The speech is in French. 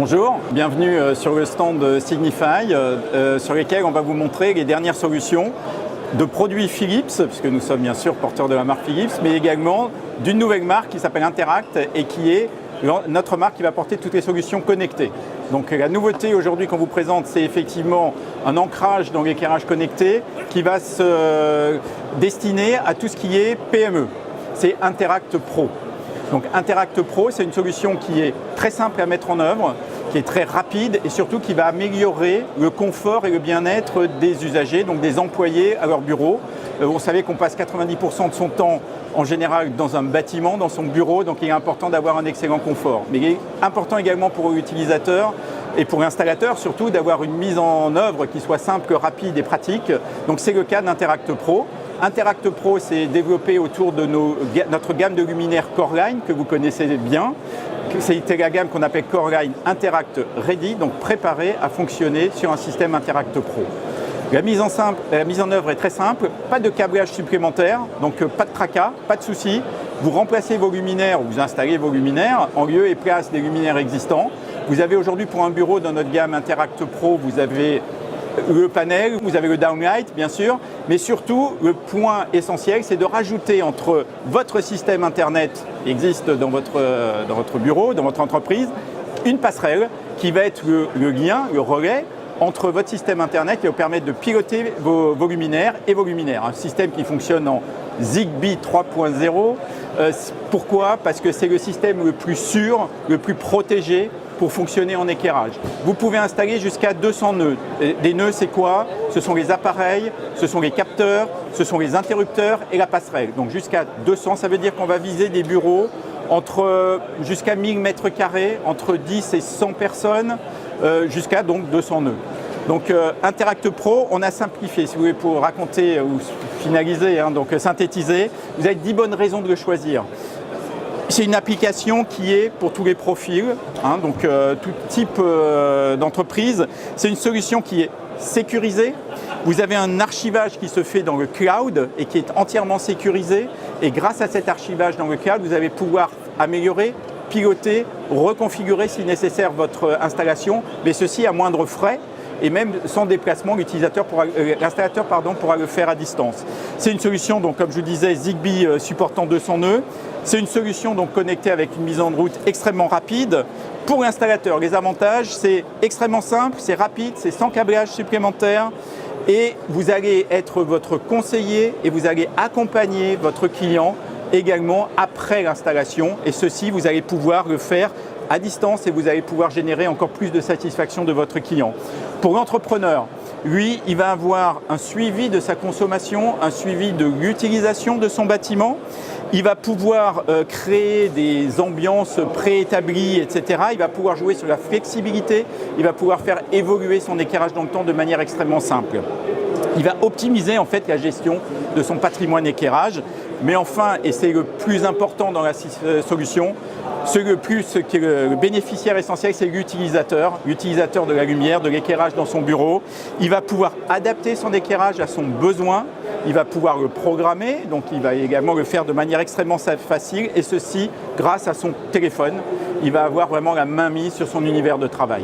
Bonjour, bienvenue sur le stand Signify sur lequel on va vous montrer les dernières solutions de produits Philips, puisque nous sommes bien sûr porteurs de la marque Philips, mais également d'une nouvelle marque qui s'appelle Interact et qui est notre marque qui va porter toutes les solutions connectées. Donc la nouveauté aujourd'hui qu'on vous présente, c'est effectivement un ancrage dans l'éclairage connecté qui va se destiner à tout ce qui est PME. C'est Interact Pro. Donc Interact Pro, c'est une solution qui est très simple à mettre en œuvre, qui est très rapide et surtout qui va améliorer le confort et le bien-être des usagers, donc des employés à leur bureau. Vous savez qu'on passe 90% de son temps en général dans un bâtiment, dans son bureau, donc il est important d'avoir un excellent confort. Mais il est important également pour l'utilisateur et pour l'installateur surtout d'avoir une mise en œuvre qui soit simple, rapide et pratique. Donc c'est le cas d'Interact Pro. Interact Pro s'est développé autour de notre gamme de luminaires Coreline que vous connaissez bien. C'était la gamme qu'on appelle Coreline Interact Ready, donc préparée à fonctionner sur un système Interact Pro. La mise en œuvre est très simple, pas de câblage supplémentaire, donc pas de tracas, pas de soucis. Vous remplacez vos luminaires, vous installez vos luminaires en lieu et place des luminaires existants. Vous avez aujourd'hui pour un bureau dans notre gamme Interact Pro, vous avez le panel, vous avez le downlight bien sûr, mais surtout le point essentiel c'est de rajouter entre votre système internet qui existe dans votre bureau, dans votre entreprise, une passerelle qui va être le lien, le relais entre votre système internet qui va vous permettre de piloter vos luminaires et vos luminaires. Un système qui fonctionne en Zigbee 3.0. Pourquoi ? Parce que c'est le système le plus sûr, le plus protégé pour fonctionner en éclairage. Vous pouvez installer jusqu'à 200 nœuds. Des nœuds, c'est quoi ? Ce sont les appareils, ce sont les capteurs, ce sont les interrupteurs et la passerelle. Donc jusqu'à 200, ça veut dire qu'on va viser des bureaux jusqu'à 1000 mètres carrés, entre 10 et 100 personnes, jusqu'à donc 200 nœuds. Donc Interact Pro, on a simplifié, si vous voulez, pour raconter ou finaliser, donc synthétiser, vous avez 10 bonnes raisons de le choisir. C'est une application qui est pour tous les profils, donc tout type d'entreprise. C'est une solution qui est sécurisée. Vous avez un archivage qui se fait dans le cloud et qui est entièrement sécurisé. Et grâce à cet archivage dans le cloud, vous allez pouvoir améliorer, piloter, reconfigurer si nécessaire votre installation, mais ceci à moindre frais. Et même sans déplacement, l'installateur pourra le faire à distance. C'est une solution, donc, comme je vous disais, Zigbee supportant 200 nœuds. C'est une solution donc, connectée avec une mise en route extrêmement rapide. Pour l'installateur, les avantages, c'est extrêmement simple, c'est rapide, c'est sans câblage supplémentaire. Et vous allez être votre conseiller et vous allez accompagner votre client également après l'installation. Et ceci, vous allez pouvoir le faire à distance et vous allez pouvoir générer encore plus de satisfaction de votre client. Pour l'entrepreneur, lui, il va avoir un suivi de sa consommation, un suivi de l'utilisation de son bâtiment. Il va pouvoir créer des ambiances préétablies, etc. Il va pouvoir jouer sur la flexibilité. Il va pouvoir faire évoluer son éclairage dans le temps de manière extrêmement simple. Il va optimiser en fait la gestion de son patrimoine éclairage. Mais enfin, et c'est le plus important dans la solution, le bénéficiaire essentiel, c'est l'utilisateur de la lumière, de l'éclairage dans son bureau. Il va pouvoir adapter son éclairage à son besoin, il va pouvoir le programmer, donc il va également le faire de manière extrêmement facile, et ceci grâce à son téléphone. Il va avoir vraiment la main mise sur son univers de travail.